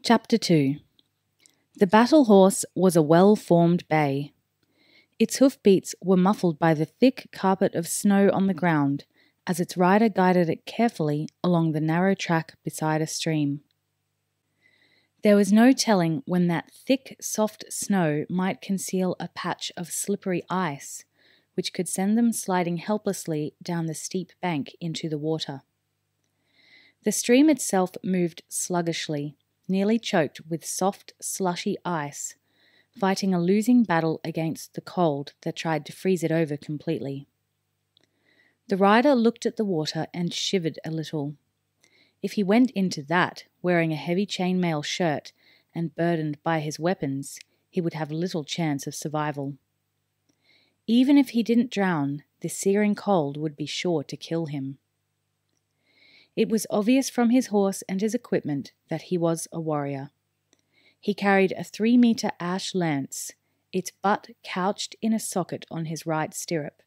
Chapter 2. The battle horse was a well-formed bay. Its hoofbeats were muffled by the thick carpet of snow on the ground as its rider guided it carefully along the narrow track beside a stream. There was no telling when that thick, soft snow might conceal a patch of slippery ice, which could send them sliding helplessly down the steep bank into the water. The stream itself moved sluggishly, nearly choked with soft, slushy ice, fighting a losing battle against the cold that tried to freeze it over completely. The rider looked at the water and shivered a little. If he went into that, wearing a heavy chainmail shirt and burdened by his weapons, he would have little chance of survival. Even if he didn't drown, the searing cold would be sure to kill him. It was obvious from his horse and his equipment that he was a warrior. He carried a 3-meter ash lance, its butt couched in a socket on his right stirrup.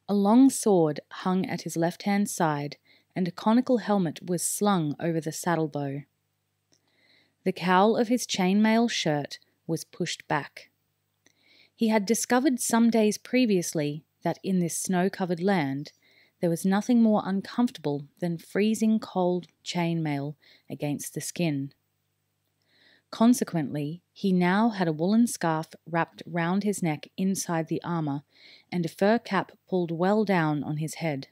A long sword hung at his left-hand side, and a conical helmet was slung over the saddle bow. The cowl of his chainmail shirt was pushed back. He had discovered some days previously that in this snow-covered land there was nothing more uncomfortable than freezing cold chainmail against the skin. Consequently, he now had a woolen scarf wrapped round his neck inside the armour, and a fur cap pulled well down on his head.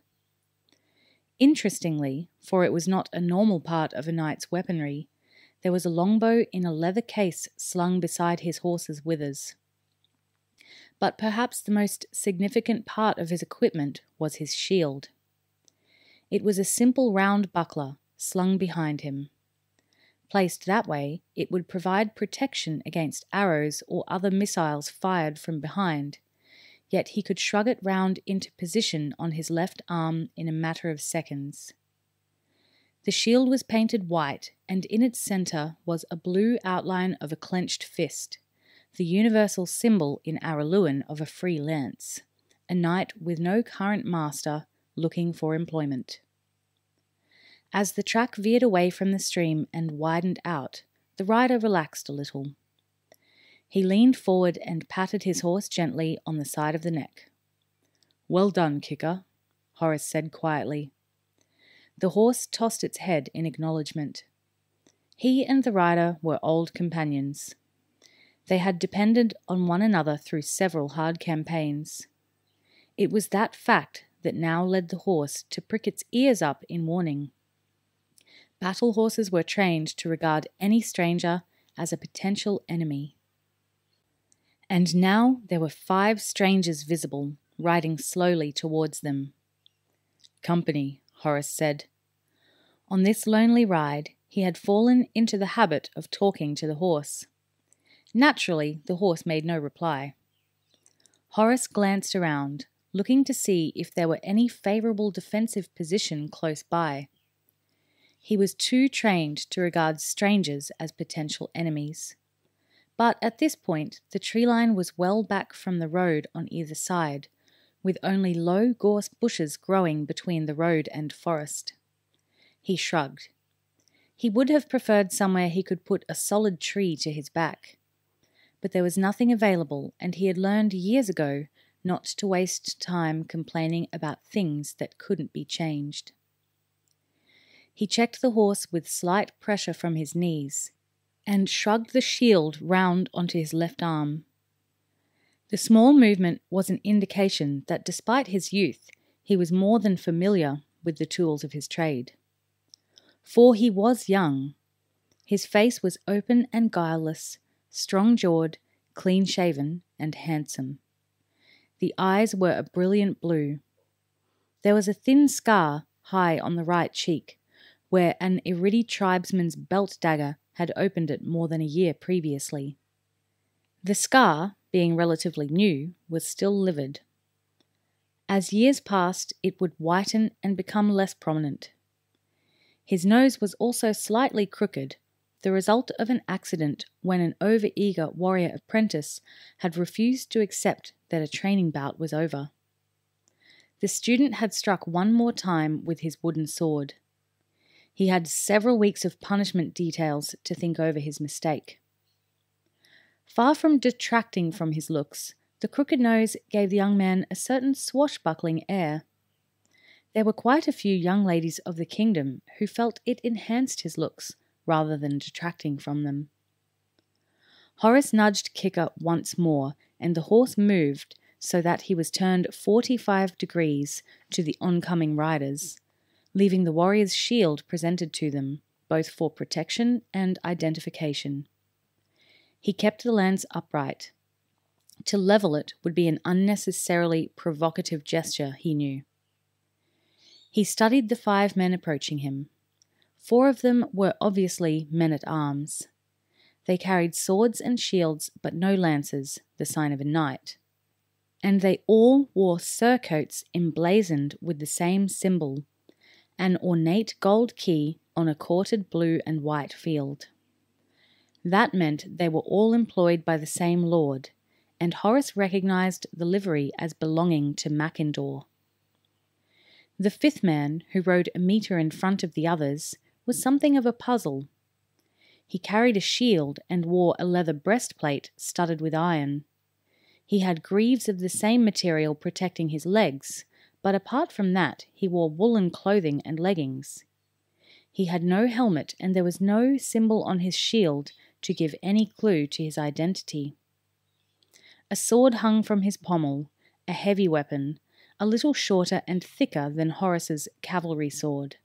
Interestingly, for it was not a normal part of a knight's weaponry, there was a longbow in a leather case slung beside his horse's withers. But perhaps the most significant part of his equipment was his shield. It was a simple round buckler slung behind him. Placed that way, it would provide protection against arrows or other missiles fired from behind, yet he could shrug it round into position on his left arm in a matter of seconds. The shield was painted white, and in its centre was a blue outline of a clenched fist, the universal symbol in Araluen of a free lance, a knight with no current master looking for employment. As the track veered away from the stream and widened out, the rider relaxed a little. He leaned forward and patted his horse gently on the side of the neck. "Well done, Kicker," Horace said quietly. The horse tossed its head in acknowledgement. He and the rider were old companions. They had depended on one another through several hard campaigns. It was that fact that now led the horse to prick its ears up in warning. Battle horses were trained to regard any stranger as a potential enemy. And now there were 5 strangers visible, riding slowly towards them. "Company," Horace said. On this lonely ride, he had fallen into the habit of talking to the horse. Naturally, the horse made no reply. Horace glanced around, looking to see if there were any favourable defensive position close by. He was too trained to regard strangers as potential enemies. But at this point, the tree line was well back from the road on either side, with only low gorse bushes growing between the road and forest. He shrugged. He would have preferred somewhere he could put a solid tree to his back. But there was nothing available, and he had learned years ago not to waste time complaining about things that couldn't be changed. He checked the horse with slight pressure from his knees, and shrugged the shield round onto his left arm. The small movement was an indication that despite his youth, he was more than familiar with the tools of his trade. For he was young. His face was open and guileless, strong-jawed, clean-shaven, and handsome. The eyes were a brilliant blue. There was a thin scar high on the right cheek, where an Iridi tribesman's belt dagger had opened it more than a year previously. The scar, being relatively new, was still livid. As years passed, it would whiten and become less prominent. His nose was also slightly crooked, the result of an accident when an over-eager warrior apprentice had refused to accept that a training bout was over. The student had struck one more time with his wooden sword. He had several weeks of punishment details to think over his mistake. Far from detracting from his looks, the crooked nose gave the young man a certain swashbuckling air. There were quite a few young ladies of the kingdom who felt it enhanced his looks rather than detracting from them. Horace nudged Kicker once more, and the horse moved so that he was turned 45 degrees to the oncoming riders, leaving the warrior's shield presented to them, both for protection and identification. He kept the lance upright. To level it would be an unnecessarily provocative gesture, he knew. He studied the 5 men approaching him. 4 of them were obviously men-at-arms. They carried swords and shields, but no lances, the sign of a knight. And they all wore surcoats emblazoned with the same symbol, an ornate gold key on a quartered blue and white field. That meant they were all employed by the same lord, and Horace recognized the livery as belonging to Macindaw. The 5th man, who rode a metre in front of the others, was something of a puzzle. He carried a shield and wore a leather breastplate studded with iron. He had greaves of the same material protecting his legs, but apart from that, he wore woolen clothing and leggings. He had no helmet, and there was no symbol on his shield to give any clue to his identity. A sword hung from his pommel, a heavy weapon, a little shorter and thicker than Horace's cavalry sword.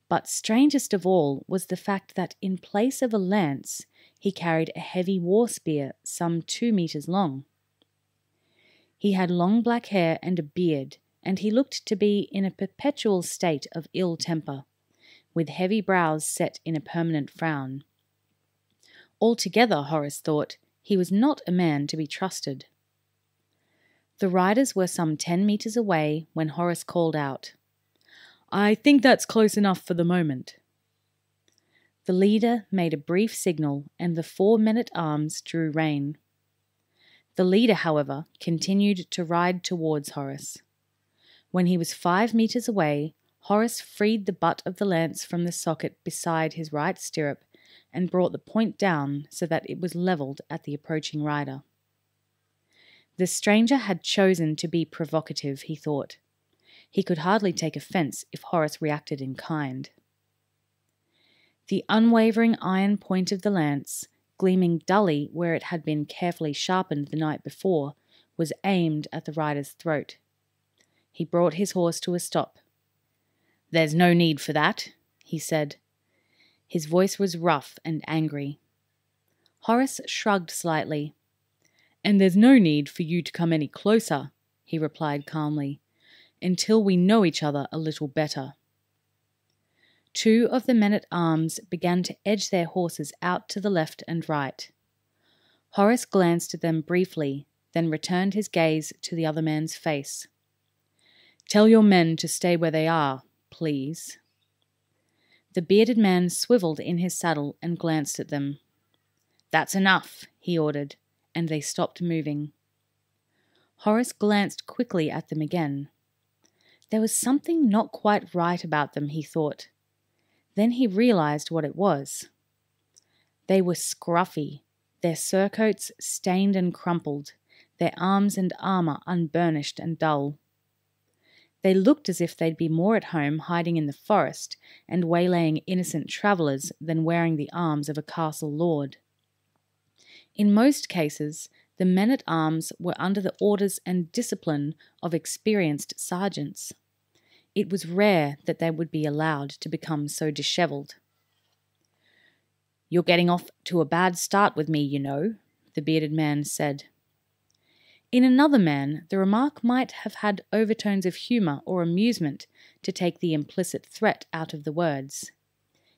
But strangest of all was the fact that in place of a lance, he carried a heavy war spear some 2 meters long. He had long black hair and a beard, and he looked to be in a perpetual state of ill temper, with heavy brows set in a permanent frown. Altogether, Horace thought, he was not a man to be trusted. The riders were some 10 meters away when Horace called out, "I think that's close enough for the moment." The leader made a brief signal, and the 4 men-at-arms drew rein. The leader, however, continued to ride towards Horace. When he was 5 meters away, Horace freed the butt of the lance from the socket beside his right stirrup and brought the point down so that it was levelled at the approaching rider. The stranger had chosen to be provocative, he thought. He could hardly take offence if Horace reacted in kind. The unwavering iron point of the lance, gleaming dully where it had been carefully sharpened the night before, was aimed at the rider's throat. He brought his horse to a stop. "There's no need for that," he said. His voice was rough and angry. Horace shrugged slightly. "And there's no need for you to come any closer," he replied calmly, "until we know each other a little better." 2 of the men-at-arms began to edge their horses out to the left and right. Horace glanced at them briefly, then returned his gaze to the other man's face. "Tell your men to stay where they are, please." The bearded man swiveled in his saddle and glanced at them. "That's enough," he ordered, and they stopped moving. Horace glanced quickly at them again. There was something not quite right about them, he thought. Then he realized what it was. They were scruffy, their surcoats stained and crumpled, their arms and armour unburnished and dull. They looked as if they'd be more at home hiding in the forest and waylaying innocent travellers than wearing the arms of a castle lord. In most cases, the men-at-arms were under the orders and discipline of experienced sergeants. It was rare that they would be allowed to become so dishevelled. "You're getting off to a bad start with me, you know," the bearded man said. In another man, the remark might have had overtones of humour or amusement to take the implicit threat out of the words.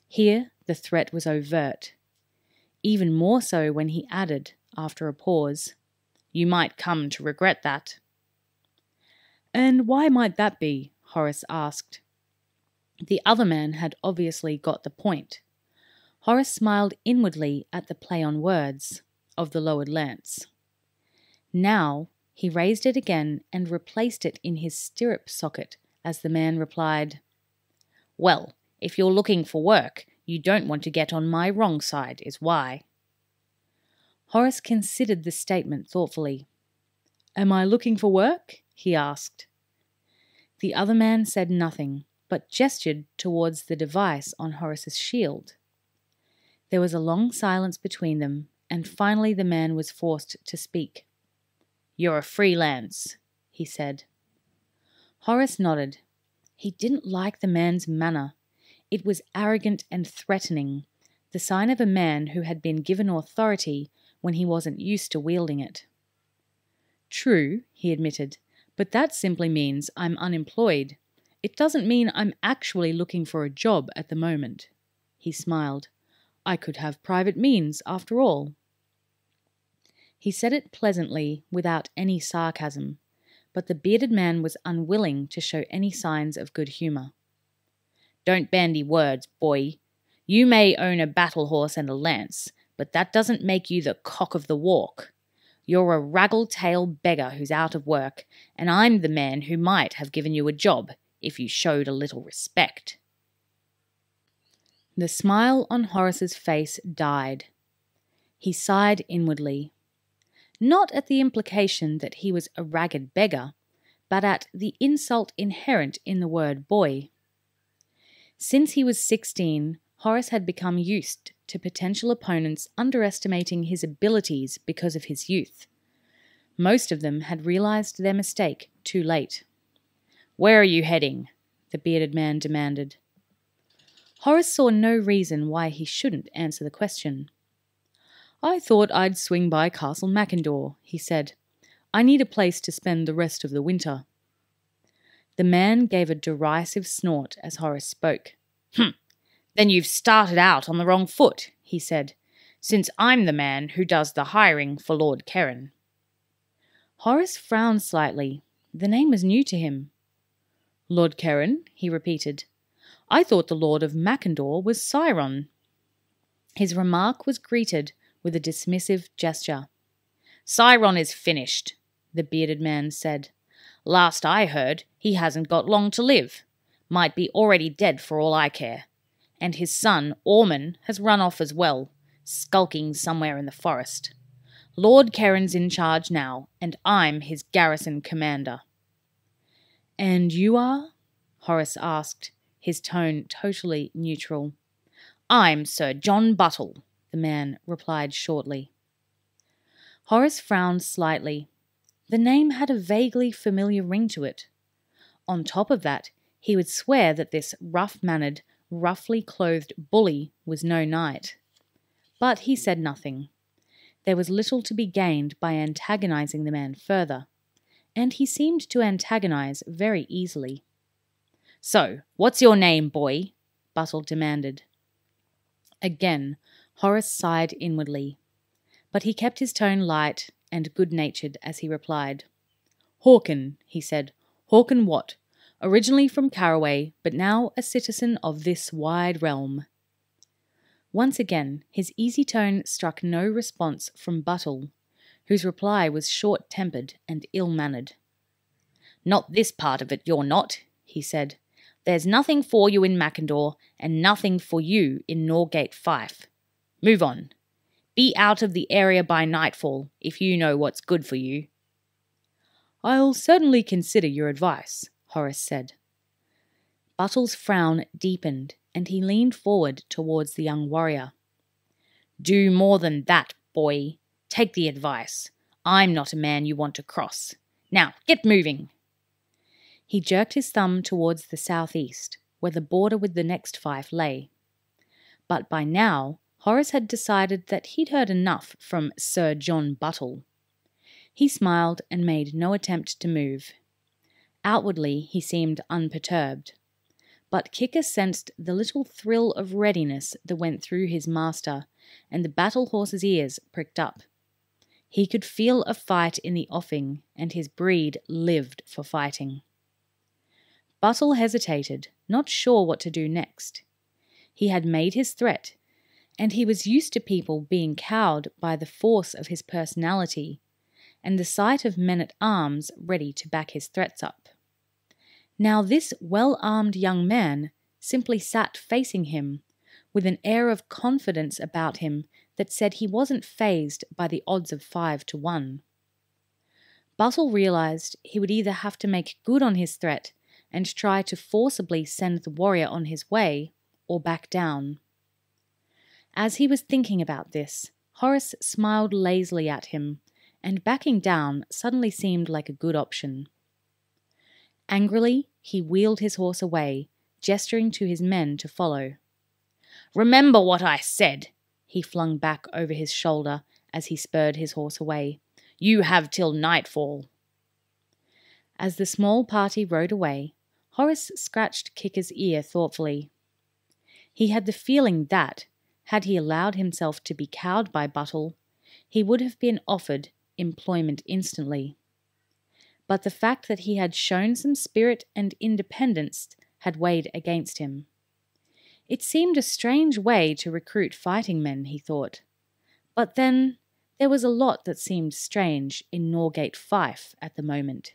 Here the threat was overt. Even more so when he added, after a pause, "You might come to regret that." "And why might that be?" Horace asked. The other man had obviously got the point. Horace smiled inwardly at the play on words of the lowered lance. Now he raised it again and replaced it in his stirrup socket as the man replied, "Well, If you're looking for work, you don't want to get on my wrong side, is why." Horace considered the statement thoughtfully. "Am I looking for work?" he asked. The other man said nothing, but gestured towards the device on Horace's shield. There was a long silence between them, and finally the man was forced to speak. "You're a freelance," he said. Horace nodded. He didn't like the man's manner. It was arrogant and threatening, the sign of a man who had been given authority when he wasn't used to wielding it. "True," he admitted, "but that simply means I'm unemployed. It doesn't mean I'm actually looking for a job at the moment." He smiled. "I could have private means, after all." He said it pleasantly, without any sarcasm, but the bearded man was unwilling to show any signs of good humour. "Don't bandy words, boy. You may own a battle horse and a lance, but that doesn't make you the cock of the walk. You're a raggle-tail beggar who's out of work, and I'm the man who might have given you a job if you showed a little respect." The smile on Horace's face died. He sighed inwardly, not at the implication that he was a ragged beggar, but at the insult inherent in the word boy. Since he was 16, Horace had become used to potential opponents underestimating his abilities because of his youth. Most of them had realized their mistake too late. "Where are you heading?" the bearded man demanded. Horace saw no reason why he shouldn't answer the question. "I thought I'd swing by Castle Macindaw," he said. "I need a place to spend the rest of the winter." The man gave a derisive snort as Horace spoke. Then you've started out on the wrong foot," he said, "since I'm the man who does the hiring for Lord Keren." Horace frowned slightly. The name was new to him. "Lord Keren?" he repeated. "I thought the Lord of Macindaw was Siron." His remark was greeted with a dismissive gesture. "Siron is finished," the bearded man said. "Last I heard, he hasn't got long to live. Might be already dead for all I care. And his son, Ormond, has run off as well, skulking somewhere in the forest. Lord Keren's in charge now, and I'm his garrison commander." "And you are?" Horace asked, his tone totally neutral. "I'm Sir John Buttle," the man replied shortly. Horace frowned slightly. The name had a vaguely familiar ring to it. On top of that, he would swear that this rough-mannered, roughly clothed bully was no knight. But he said nothing. There was little to be gained by antagonizing the man further, and he seemed to antagonize very easily. "So, what's your name, boy?" Buttle demanded. Again, Horace sighed inwardly, but he kept his tone light and good-natured as he replied. "Hawken," he said. "Hawken Watt. Originally from Caraway, but now a citizen of this wide realm." Once again, his easy tone struck no response from Buttle, whose reply was short-tempered and ill-mannered. "Not this part of it, you're not," he said. "There's nothing for you in Macindaw, and nothing for you in Norgate Fife. Move on. Be out of the area by nightfall, if you know what's good for you." "I'll certainly consider your advice," Horace said. Buttle's frown deepened, and he leaned forward towards the young warrior. "Do more than that, boy. Take the advice. I'm not a man you want to cross. Now, get moving." He jerked his thumb towards the southeast, where the border with the next fief lay. But by now, Horace had decided that he'd heard enough from Sir John Buttle. He smiled and made no attempt to move. Outwardly, he seemed unperturbed, but Kicker sensed the little thrill of readiness that went through his master, and the battle horse's ears pricked up. He could feel a fight in the offing, and his breed lived for fighting. Buttle hesitated, not sure what to do next. He had made his threat, and he was used to people being cowed by the force of his personality, and the sight of men-at-arms ready to back his threats up. Now this well-armed young man simply sat facing him, with an air of confidence about him that said he wasn't fazed by the odds of 5 to 1. Buttle realized he would either have to make good on his threat and try to forcibly send the warrior on his way, or back down. As he was thinking about this, Horace smiled lazily at him, and backing down suddenly seemed like a good option. Angrily, he wheeled his horse away, gesturing to his men to follow. "Remember what I said," he flung back over his shoulder as he spurred his horse away. "You have till nightfall." As the small party rode away, Horace scratched Kicker's ear thoughtfully. He had the feeling that, had he allowed himself to be cowed by Buttle, he would have been offered employment instantly. But the fact that he had shown some spirit and independence had weighed against him. It seemed a strange way to recruit fighting men, he thought. But then, there was a lot that seemed strange in Norgate Fife at the moment.